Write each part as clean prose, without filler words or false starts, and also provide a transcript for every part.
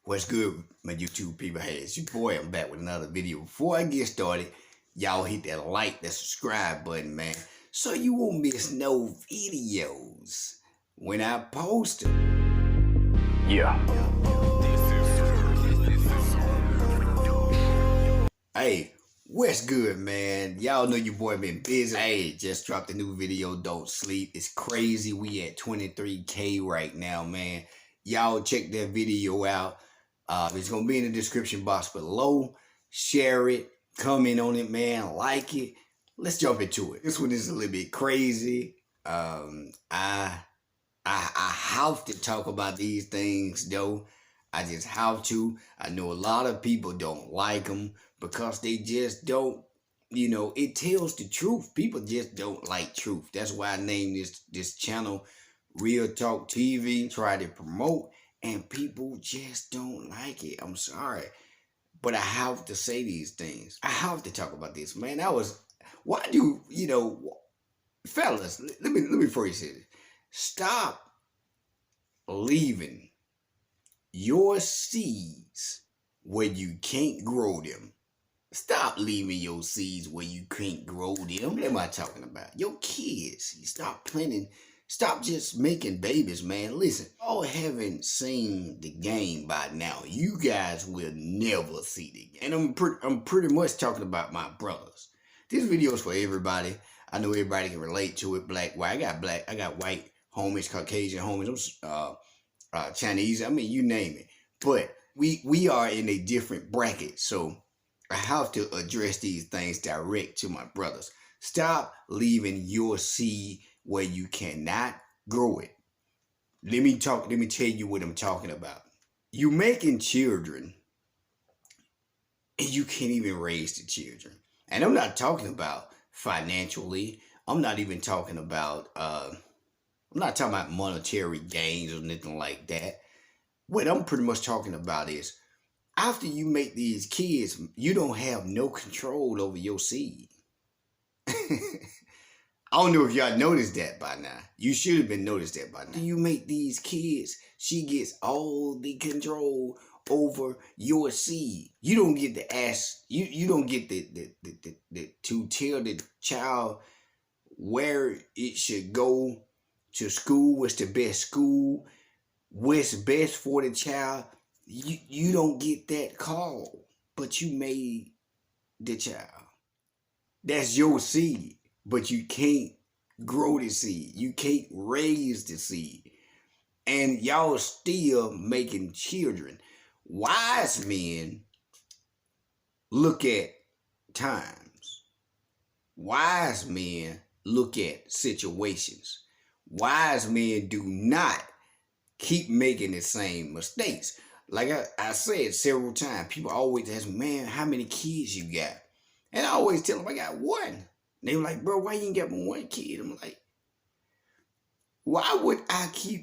What's good, my YouTube people? Hey, it's your boy. I'm back with another video. Before I get started, y'all hit that like, that subscribe button, man, so you won't miss no videos when I post them. Yeah. Hey, what's good, man? Y'all know your boy been busy. Hey, just dropped a new video. Don't sleep. It's crazy. We at 23K right now, man. Y'all check that video out. It's going to be in the description box below. Share it. Comment on it, man. Like it. Let's jump into it. This one is a little bit crazy. I have to talk about these things, though. I just have to. I know a lot of people don't like them because they just don't, it tells the truth. People just don't like truth. That's why I named this channel Real Talk TV. Try to promote. And people just don't like it. I'm sorry. But I have to say these things. I have to talk about this, man. Why do, fellas, let me first say this. Stop leaving your seeds where you can't grow them. Stop leaving your seeds where you can't grow them. What am I talking about? Your kids. You stop planting. Stop just making babies, man. Listen, y'all haven't seen the game by now. You guys will never see the game. And I'm pretty much talking about my brothers. This video is for everybody. I know everybody can relate to it. Black, white. I got white homies, Caucasian homies, Chinese. I mean, you name it. But we are in a different bracket. So I have to address these things direct to my brothers. Stop leaving your seed where you cannot grow it. Let me tell you what I'm talking about. You making children and you can't even raise the children. And I'm not talking about financially. I'm not even talking about monetary gains or anything like that. What I'm pretty much talking about is after you make these kids, you don't have no control over your seed. I don't know if y'all noticed that by now. You should have been noticed that by now. You make these kids, she gets all the control over your seed. You don't get to ask, you don't get to tell the child where it should go to school, what's the best school, what's best for the child. You don't get that call, but you made the child. That's your seed. But you can't grow the seed. You can't raise the seed. And y'all still making children. Wise men look at times. Wise men look at situations. Wise men do not keep making the same mistakes. Like I said several times, people always ask me, man, how many kids you got? And I always tell them I got one. They were like, bro, why you ain't got but one kid? I'm like, why would I keep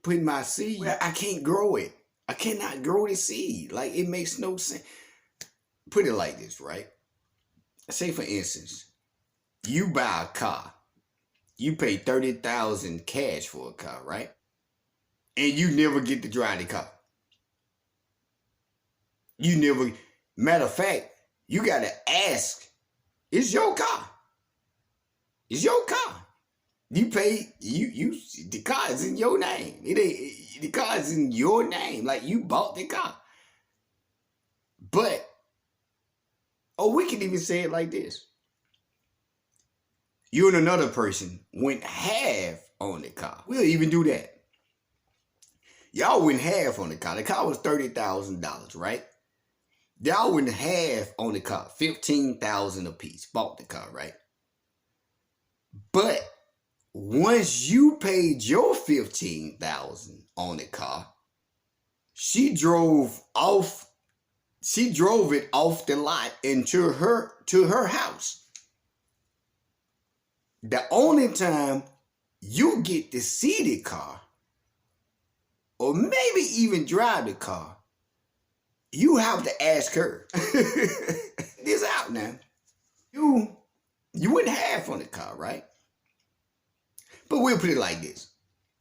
putting my seed where I can't grow it? I cannot grow the seed. Like, it makes no sense. Put it like this, right? Say, for instance, you buy a car. You pay $30,000 cash for a car, right? And you never get to drive the car. You never, matter of fact, you got to ask. It's your car. It's your car. You pay, the car is in your name. The car is in your name. Like, you bought the car. But, we can even say it like this. You and another person went half on the car. We'll even do that. Y'all went half on the car. The car was $30,000, right? Y'all went half on the car, $15,000 a piece. Bought the car, right? But once you paid your $15,000 on the car, she drove it off the lot into her house. The only time you get to see the car, or maybe even drive the car, you have to ask her. This out now. You went half on the car, right? But we'll put it like this.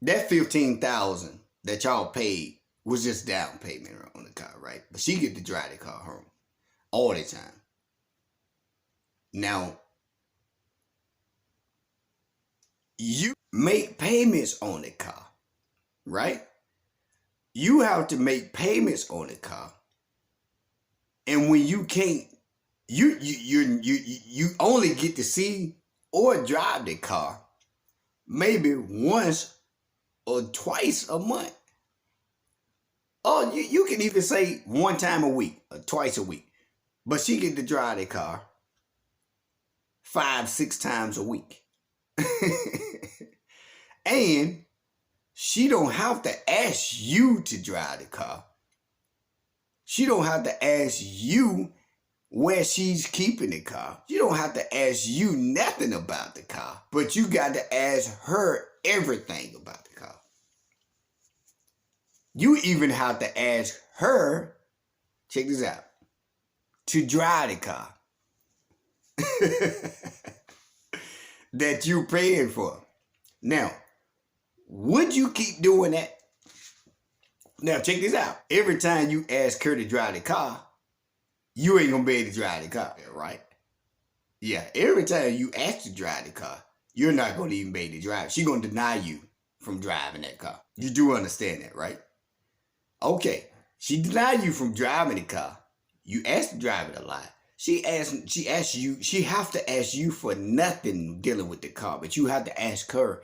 That $15,000 that y'all paid was just down payment on the car, right? But she get to drive the car home all the time. Now, you make payments on the car, right? You have to make payments on the car, and when you can't, you only get to see or drive the car maybe once or twice a month. Or you can even say one time a week or twice a week. But she get to drive the car 5-6 times a week. And she don't have to ask you to drive the car. She don't have to ask you where she's keeping the car. She don't have to ask you nothing about the car. But you got to ask her everything about the car. You even have to ask her, check this out, to drive the car that you're paying for. Now, would you keep doing that? Now, check this out. Every time you ask her to drive the car, you ain't gonna be able to drive the car, right? Yeah, every time you ask to drive the car, you're not gonna even be able to drive. She's gonna deny you from driving that car. You do understand that, right? Okay, she denied you from driving the car. You asked to drive it a lot. She asked you, she have to ask you for nothing dealing with the car, but you have to ask her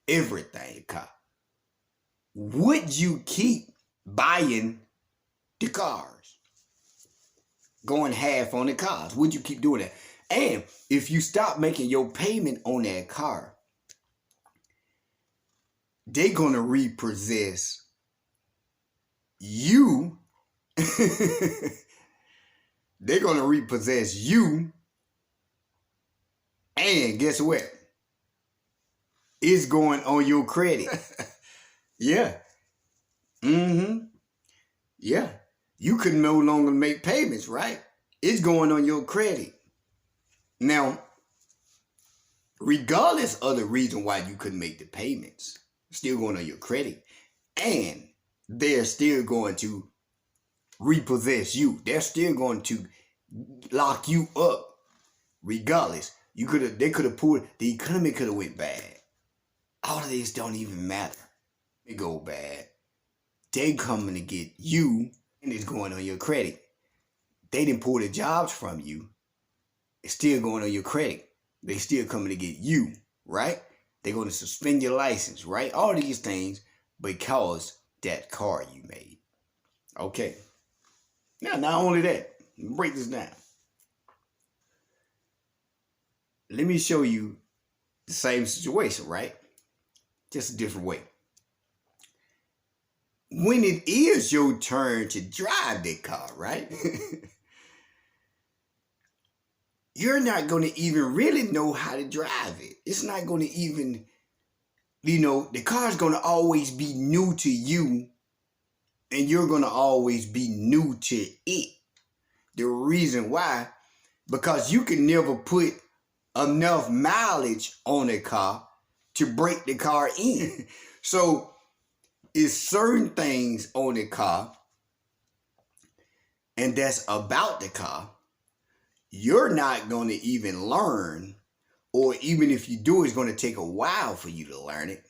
everything the car. Would you keep buying the cars? Going half on the cars? Would you keep doing that? And if you stop making your payment on that car, they're gonna repossess you. They're gonna repossess you, and guess what? It's going on your credit. Yeah. Yeah. You can no longer make payments, right? It's going on your credit. Now, regardless of the reason why you couldn't make the payments, still going on your credit, and they're still going to repossess you. They're still going to lock you up. Regardless, they could have pulled, the economy could have went bad. All of this don't even matter. It go bad. They coming to get you, and it's going on your credit. They didn't pull the jobs from you. It's still going on your credit. They still coming to get you, right? They're going to suspend your license, right? All these things because that car you made. Okay. Now, not only that, break this down. Let me show you the same situation, right? Just a different way. When it is your turn to drive that car, right? You're not going to even really know how to drive it. It's not going to even, the car's going to always be new to you, and you're going to always be new to it. The reason why, because you can never put enough mileage on a car to break the car in. So it's certain things on the car, and that's about the car, you're not going to even learn, or even if you do, it's going to take a while for you to learn it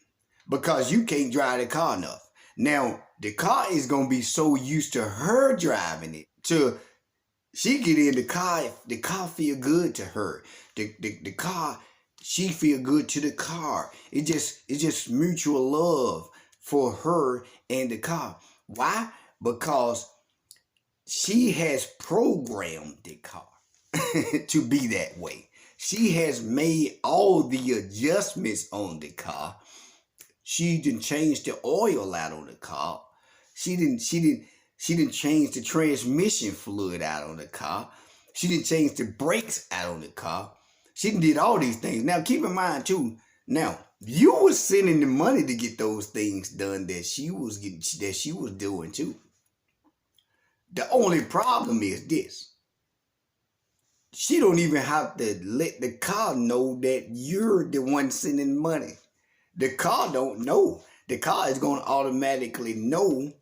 because you can't drive the car enough. Now, the car is going to be so used to her driving it, she get in the car feel good to her. The car, she feel good to the car. It's just mutual love for her and the car. Why? Because she has programmed the car to be that way. She has made all the adjustments on the car. She didn't change the oil out on the car. She didn't change the transmission fluid out on the car. She didn't change the brakes out on the car. She did all these things. Now, keep in mind too. Now, you was sending the money to get those things done that she was doing too. The only problem is this. She don't even have to let the car know that you're the one sending money. The car don't know. The car is going to automatically know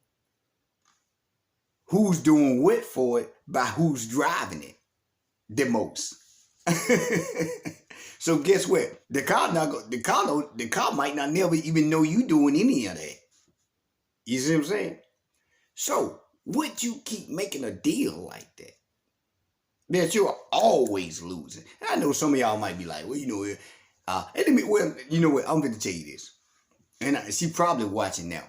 who's doing what for it by who's driving it the most. So guess what? The car might not never even know you doing any of that. You see what I'm saying? So would you keep making a deal like that you're always losing? And I know some of y'all might be like, well, you know what? I'm going to tell you this, and she probably watching now.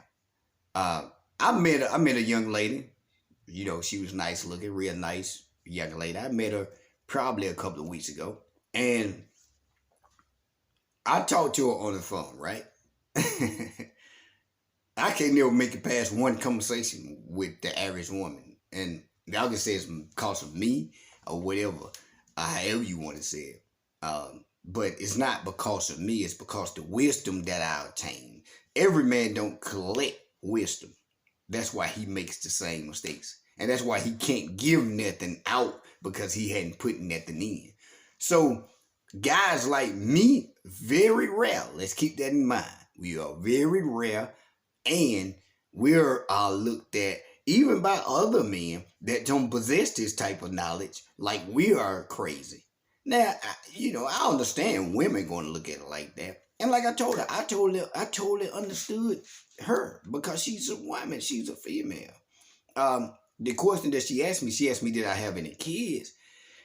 I met a young lady. You know, she was nice looking, real nice young lady. I met her probably a couple of weeks ago, and I talked to her on the phone, right? I can't never make it past one conversation with the average woman. And y'all can say it's because of me or whatever, however you want to say it. But it's not because of me, it's because the wisdom that I obtain. Every man don't collect wisdom. That's why he makes the same mistakes. And that's why he can't give nothing out, because he hadn't put nothing in. So guys like me, very rare. Let's keep that in mind. We are very rare, and we're looked at even by other men that don't possess this type of knowledge like we are crazy. Now, I understand women going to look at it like that. And like I told her, I totally understood her, because she's a woman, she's a female. The question that she asked me, did I have any kids?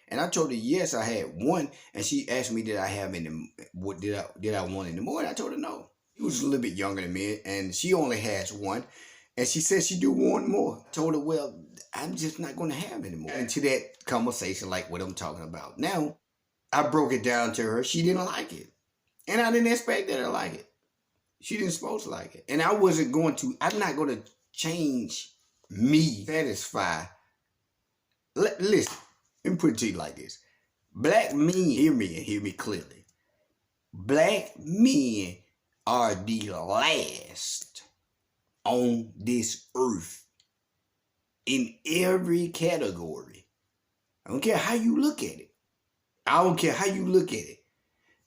And I told her, yes, I had one. And she asked me, did I have any, what did I want any more? And I told her no. She was a little bit younger than me, and she only has one. And she said she do want more. I told her, well, I'm just not going to have any more. Into that conversation, like what I'm talking about. Now, I broke it down to her. She didn't like it. And I didn't expect her to like it. She didn't supposed to like it. And I'm not going to change me, satisfy. Listen, let me put it to you like this. Black men, hear me and hear me clearly. Black men are the last on this earth in every category. I don't care how you look at it. I don't care how you look at it.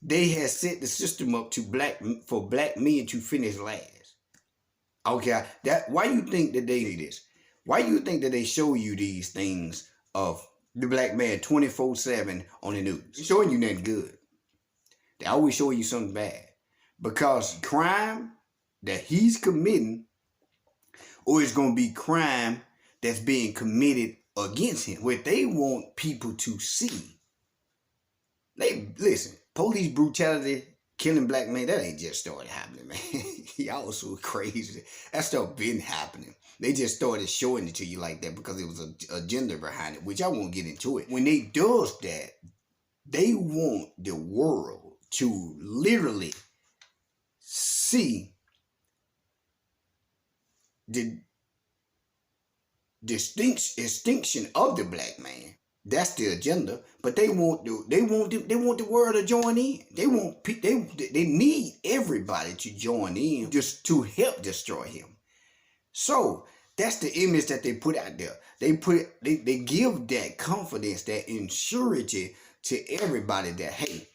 They have set the system up for black men to finish last. Okay, why you think that they do this? Why you think that they show you these things of the black man 24/7 on the news? They're showing you nothing good. They always show you something bad. Because crime that he's committing, or it's going to be crime that's being committed against him, where they want people to see. Listen, police brutality, killing black men, that ain't just started happening, man. Y'all so crazy. That stuff been happening. They just started showing it to you like that because it was an agenda behind it, which I won't get into it. When they does that, they want the world to literally see the extinction of the black man. That's the agenda. But they want the world to join in. They need everybody to join in just to help destroy him. So that's the image that they put out there. They give that confidence, that insurity to everybody that, hey,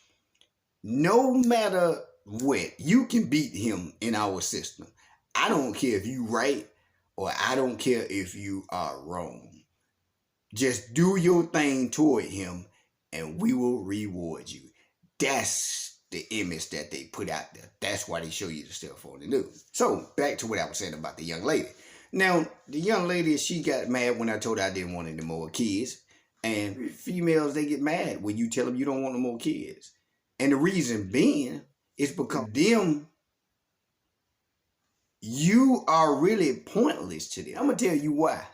no matter what, you can beat him in our system. I don't care if you right, or I don't care if you are wrong. Just do your thing toward him and we will reward you. That's the image that they put out there. That's why they show you the stuff on the news. So back to what I was saying about the young lady. Now, the young lady, she got mad when I told her I didn't want any more kids. And females, they get mad when you tell them you don't want no more kids. And the reason being is because you are really pointless to them. I'm going to tell you why.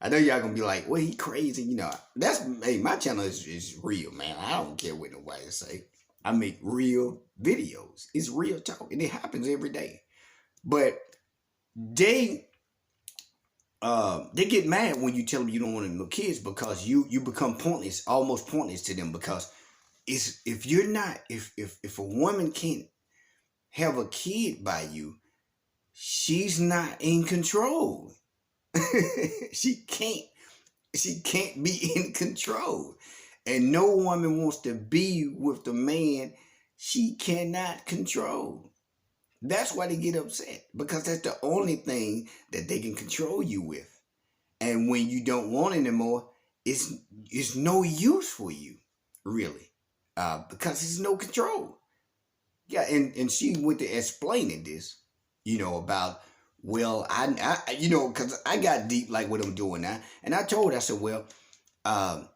I know y'all going to be like, well, he crazy. My channel is real, man. I don't care what nobody say. I make real videos. It's real talk. And it happens every day. But they get mad when you tell them you don't want no kids, because you become pointless, almost pointless to them, because if a woman can't have a kid by you, she's not in control. She can't be in control. And no woman wants to be with the man she cannot control. That's why they get upset, because that's the only thing that they can control you with. And when you don't want anymore, it's no use for you, really, because there's no control. Yeah, and she went to explaining this, about, well, because I got deep like what I'm doing now, and I told her, I said, well, um,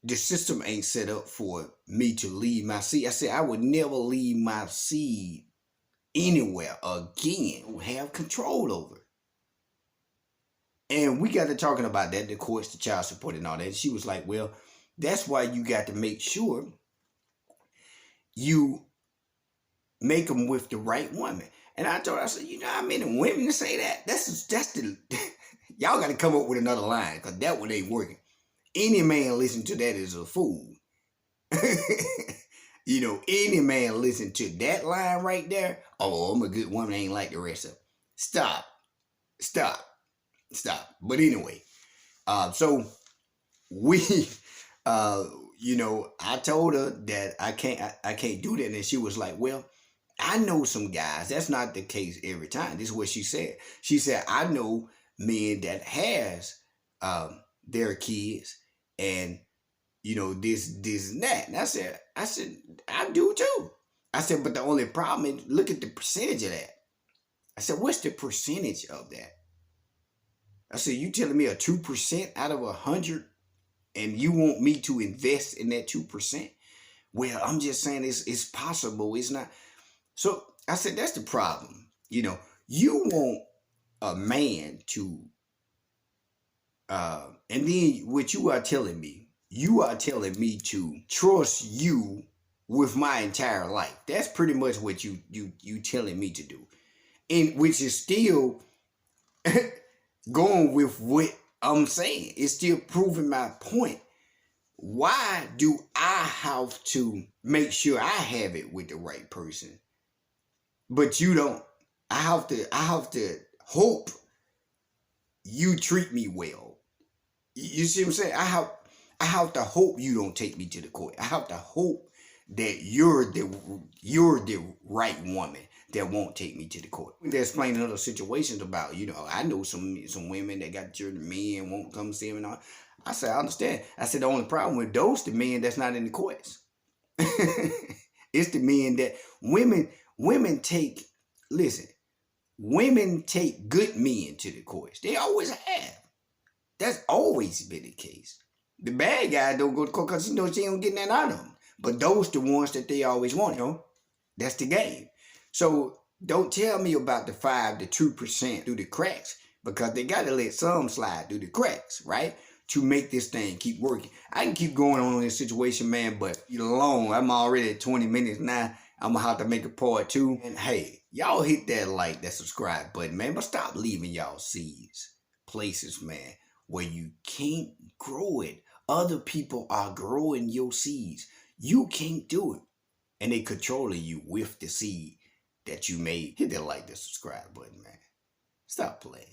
the system ain't set up for me to leave my seed. I said I would never leave my seed anywhere again. Have control over it. And we got to talking about that, the courts, the child support, and all that. And she was like, well, that's why you got to make sure you make them with the right woman. And I told her, I said, how many women to say that? That's the y'all got to come up with another line, because that one ain't working. Any man listen to that is a fool. Any man listen to that line right there. Oh, I'm a good woman. I ain't like the rest of them. Stop. But anyway, so we, I told her that I can't do that, and she was like, well, I know some guys. That's not the case every time. This is what she said. She said, I know men that has their kids, and this and that. And I said, I do too. I said, but the only problem is, look at the percentage of that. I said, what's the percentage of that? I said, you telling me a 2% out of 100, and you want me to invest in that 2%? Well, I'm just saying it's possible. It's not. So I said, that's the problem. You want a man to, and then what you are telling me to trust you with my entire life. That's pretty much what you telling me to do, and which is still going with what I'm saying. It's still proving my point. Why do I have to make sure I have it with the right person, but you don't? I have to hope you treat me well. You see what I'm saying? I have to hope you don't take me to the court. I have to hope that you're the right woman that won't take me to the court. They're explaining other situations about, I know some women that got children, men won't come see them and all. I said, I understand. I said, the only problem with those, the men that's not in the courts. It's the men that women take, listen, women take good men to the courts. They always have. That's always been the case. The bad guy don't go to court because she ain't getting that out of them. But those the ones that they always want, That's the game. So don't tell me about the 5% to 2% through the cracks, because they got to let some slide through the cracks, right? To make this thing keep working. I can keep going on in this situation, man, but long. I'm already at 20 minutes now. I'm going to have to make a part 2. And hey, y'all hit that like, that subscribe button, man. But stop leaving y'all seeds places, man, where you can't grow it. Other people are growing your seeds. You can't do it. And they controlling you with the seed that you made. Hit that like, that subscribe button, man. Stop playing.